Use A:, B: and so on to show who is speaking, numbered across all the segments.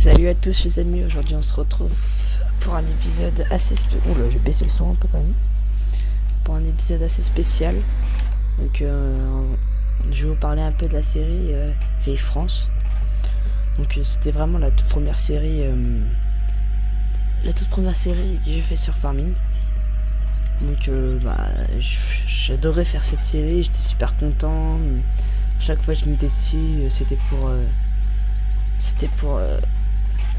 A: Salut à tous les amis, aujourd'hui on se retrouve pour un épisode assez spécial. Oula, j'ai baissé le son un peu quand même. Pour un épisode assez spécial. Donc je vais vous parler un peu de la série Vieille France. Donc c'était vraiment la toute première série que j'ai fait sur Farming. Donc j'adorais faire cette série, j'étais super content. Chaque fois que je m'étais dessus, c'était pour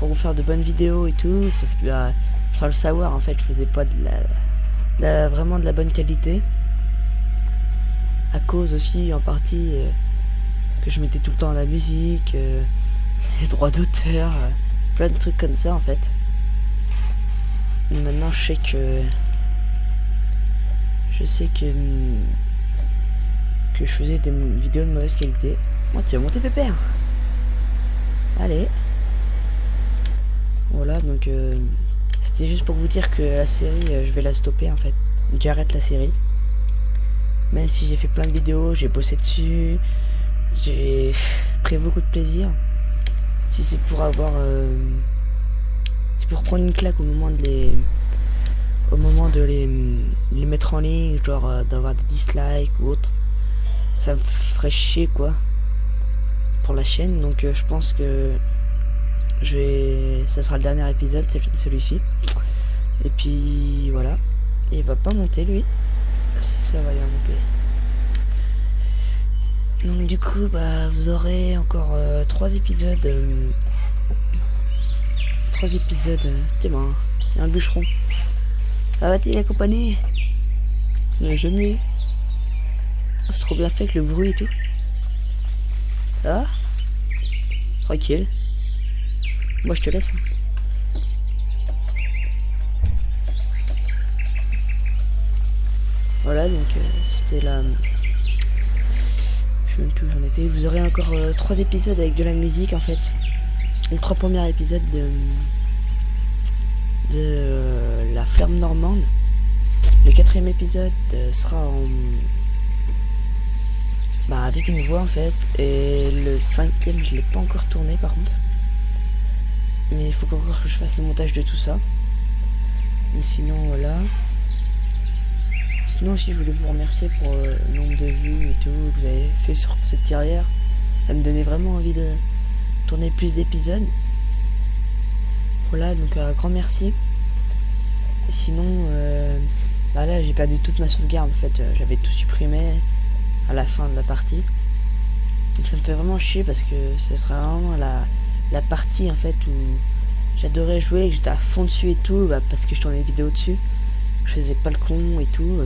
A: vous faire de bonnes vidéos et tout, sauf que sans le savoir en fait je faisais pas vraiment de la bonne qualité, à cause aussi en partie que je mettais tout le temps à la musique, les droits d'auteur, plein de trucs comme ça en fait. Mais maintenant je sais que je faisais des vidéos de mauvaise qualité. Moi tu vas monter pépère. Allez. Voilà, donc c'était juste pour vous dire que la série, je vais la stopper en fait. J'arrête la série. Même si j'ai fait plein de vidéos, j'ai bossé dessus, j'ai pris beaucoup de plaisir. Si c'est pour avoir... c'est pour prendre une claque au moment de les mettre en ligne, genre d'avoir des dislikes ou autre, ça me ferait chier quoi pour la chaîne. Donc je pense que ça sera le dernier épisode, c'est celui-ci. Et puis voilà, il va pas monter lui. Si ça va, il va monter. Donc du coup vous aurez encore 3 épisodes. Tiens, il y a un bûcheron. Ah bah t'es accompagné. J'aime mieux. C'est trop bien fait avec le bruit et tout. Ah, tranquille. Moi je te laisse. Voilà, donc c'était la... Je sais même plus où j'en étais. Vous aurez encore 3 épisodes avec de la musique en fait. Les 3 premiers épisodes de la ferme normande. Le 4e épisode sera avec une voix en fait. Et le 5e je l'ai pas encore tourné par contre. Mais il faut encore que je fasse le montage de tout ça. Mais sinon voilà. Sinon aussi je voulais vous remercier pour le nombre de vues et tout que vous avez fait sur cette carrière. Ça me donnait vraiment envie de tourner plus d'épisodes. Voilà, donc un grand merci. Et sinon là j'ai perdu toute ma sauvegarde en fait. J'avais tout supprimé à la fin de la partie. Donc ça me fait vraiment chier parce que ce sera vraiment la partie en fait où j'adorais jouer, que j'étais à fond dessus et tout, parce que je tournais des vidéos dessus, je faisais pas le con et tout.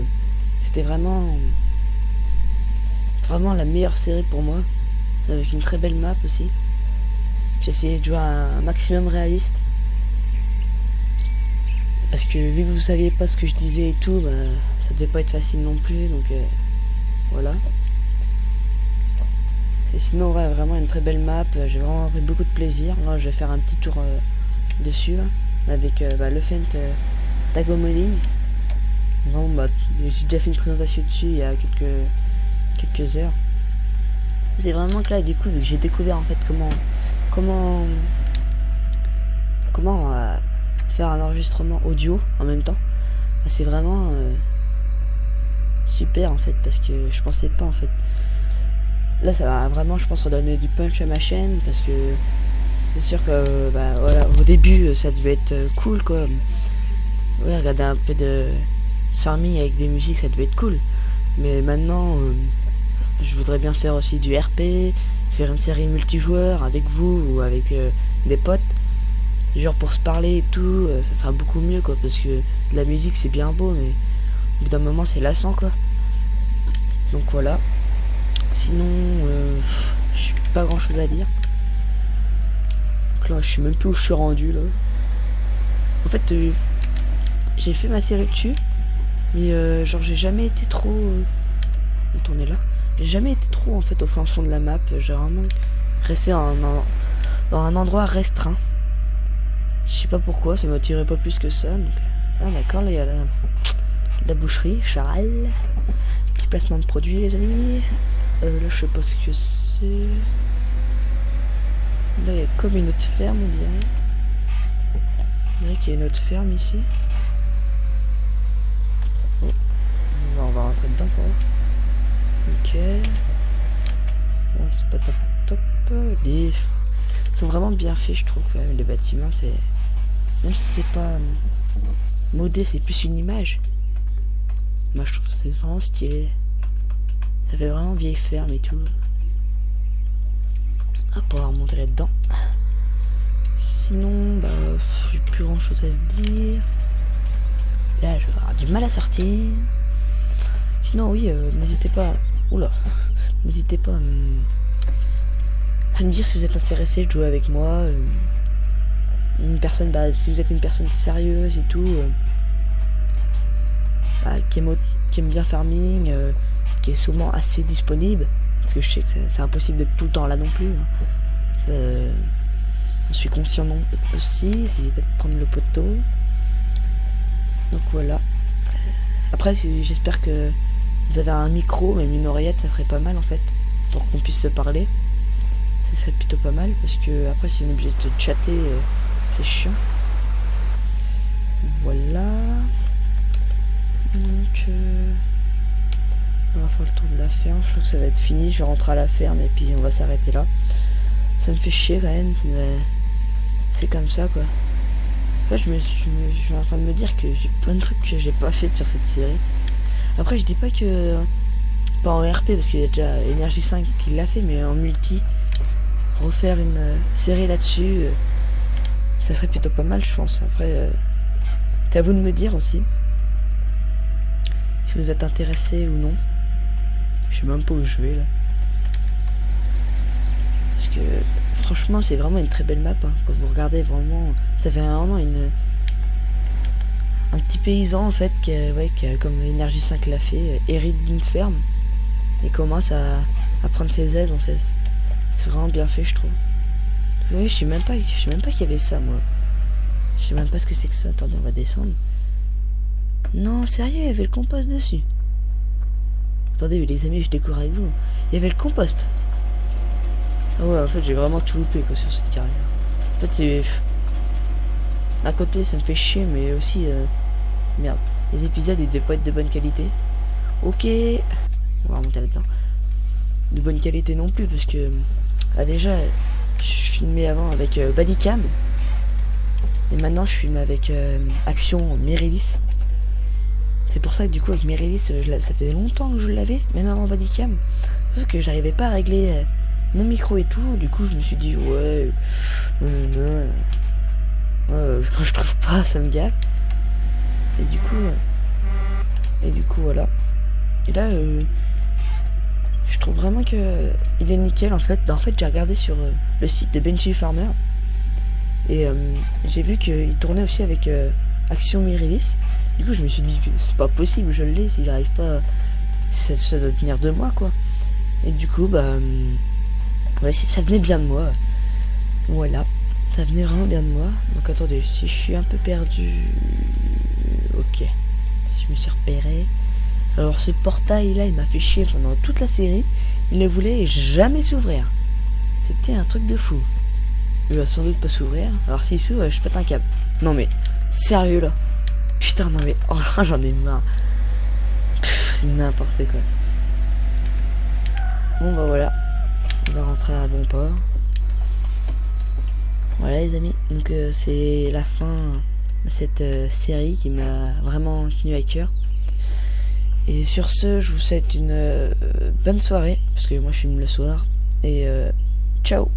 A: C'était vraiment la meilleure série pour moi, avec une très belle map aussi. J'ai essayé de jouer un maximum réaliste, parce que vu que vous saviez pas ce que je disais et tout, ça devait pas être facile non plus, donc voilà. Et sinon ouais, vraiment une très belle map, j'ai vraiment pris beaucoup de plaisir. Là je vais faire un petit tour dessus là, avec le Fent d'Agomoline. Bon, j'ai déjà fait une présentation dessus il y a quelques heures. C'est vraiment que là du coup vu que j'ai découvert en fait comment faire un enregistrement audio en même temps, c'est vraiment super en fait, parce que je pensais pas en fait. Là ça va vraiment je pense redonner du punch à ma chaîne, parce que c'est sûr que voilà, au début ça devait être cool quoi. Ouais, regarder un peu de farming avec des musiques, ça devait être cool. Mais maintenant je voudrais bien faire aussi du RP, faire une série multijoueur avec vous ou avec des potes, genre pour se parler et tout, ça sera beaucoup mieux quoi, parce que la musique c'est bien beau mais au bout d'un moment c'est lassant quoi. Donc voilà. Sinon j'ai pas grand chose à dire. Donc là je sais même plus où je suis rendu là. En fait j'ai fait ma série dessus, mais genre j'ai jamais été trop tourner là. J'ai jamais été trop en fait au fin fond de la map. J'ai vraiment resté dans un endroit restreint. Je sais pas pourquoi, ça m'attirait pas plus que ça. Donc... Ah d'accord, là il y a la boucherie, Charal. Petit placement de produits les amis. Là je sais pas ce que c'est. Là il y a comme une autre ferme on dirait. On dirait qu'il y a une autre ferme ici. Oh. On va rentrer dedans pour voir. Ok. Bon, c'est pas top top. Ils sont vraiment bien faits je trouve quand même. Les bâtiments c'est... Même si c'est pas modé, c'est plus une image. Moi je trouve que c'est vraiment stylé. Ça fait vraiment vieille ferme et tout. Hop, on va remonter là-dedans. Sinon, bah, j'ai plus grand chose à dire. Là, je vais avoir du mal à sortir. Sinon, oui, n'hésitez pas. Oula, n'hésitez pas à me dire si vous êtes intéressé de jouer avec moi. Une personne, bah, si vous êtes une personne sérieuse et tout, bah, qui aime bien farming, qui est souvent assez disponible. Parce que je sais que c'est impossible d'être tout le temps là non plus. Je suis conscient non aussi, essayez de prendre le poteau. Donc voilà. Après, j'espère que vous avez un micro, même une oreillette, ça serait pas mal en fait, pour qu'on puisse se parler. Ça serait plutôt pas mal, parce que après, si on est obligé de chatter, c'est chiant. Voilà. Donc, on va faire le tour de la ferme. Je trouve que ça va être fini. Je vais rentrer à la ferme et puis on va s'arrêter là. Ça me fait chier quand même, mais c'est comme ça quoi. En fait, je suis en train de me dire que j'ai plein de trucs que j'ai pas fait sur cette série. Après, je dis pas que pas en RP parce qu'il y a déjà Energy 5 qui l'a fait, mais en multi, refaire une série là-dessus, ça serait plutôt pas mal, je pense. Après, c'est à vous de me dire aussi si vous êtes intéressé ou non. Je sais même pas où je vais là. Parce que franchement c'est vraiment une très belle map hein. Quand vous regardez vraiment, ça fait vraiment un petit paysan en fait qui a, comme Energy 5 l'a fait, hérite d'une ferme et commence à prendre ses aises en fait. C'est vraiment bien fait je trouve. Oui, je sais même pas qu'il y avait ça moi. Je sais même pas ce que c'est que ça. Attendez, on va descendre. Non sérieux, il y avait le compost dessus. Attendez les amis, je découvre avec vous. Il y avait le compost. Ah ouais, en fait j'ai vraiment tout loupé quoi sur cette carrière. En fait c'est... À côté ça me fait chier mais aussi... Merde, les épisodes ils devaient pas être de bonne qualité. Ok. On va remonter là-dedans. De bonne qualité non plus parce que... Ah déjà, je filmais avant avec Bodycam. Et maintenant je filme avec Action Mirilis. C'est pour ça que du coup avec Mirilis, ça faisait longtemps que je l'avais, même avant Bodycam. Sauf que j'arrivais pas à régler... mon micro et tout, du coup je me suis dit ouais, quand je trouve pas ça me gave. Et du coup voilà. Et là je trouve vraiment que il est nickel en fait. En fait j'ai regardé sur le site de Benji Farmer et j'ai vu qu'il tournait aussi avec Action Mirilis. Du coup je me suis dit que c'est pas possible, je l'ai, si j'arrive pas, ça doit tenir de moi quoi. Et du coup bah ouais, ça venait bien de moi. Voilà, ça venait vraiment bien de moi. Donc attendez, si je suis un peu perdu... Ok, je me suis repéré. Alors ce portail là, il m'a fait chier pendant toute la série. Il ne voulait jamais s'ouvrir. C'était un truc de fou. Il va sans doute pas s'ouvrir. Alors s'il s'ouvre, je pète un câble. Non mais, sérieux là. Putain non mais, oh j'en ai marre. C'est n'importe quoi. Bon bah voilà. On va rentrer à bon port. Voilà les amis, donc c'est la fin de cette série qui m'a vraiment tenu à cœur. Et sur ce, je vous souhaite une bonne soirée, parce que moi je filme le soir. Et ciao.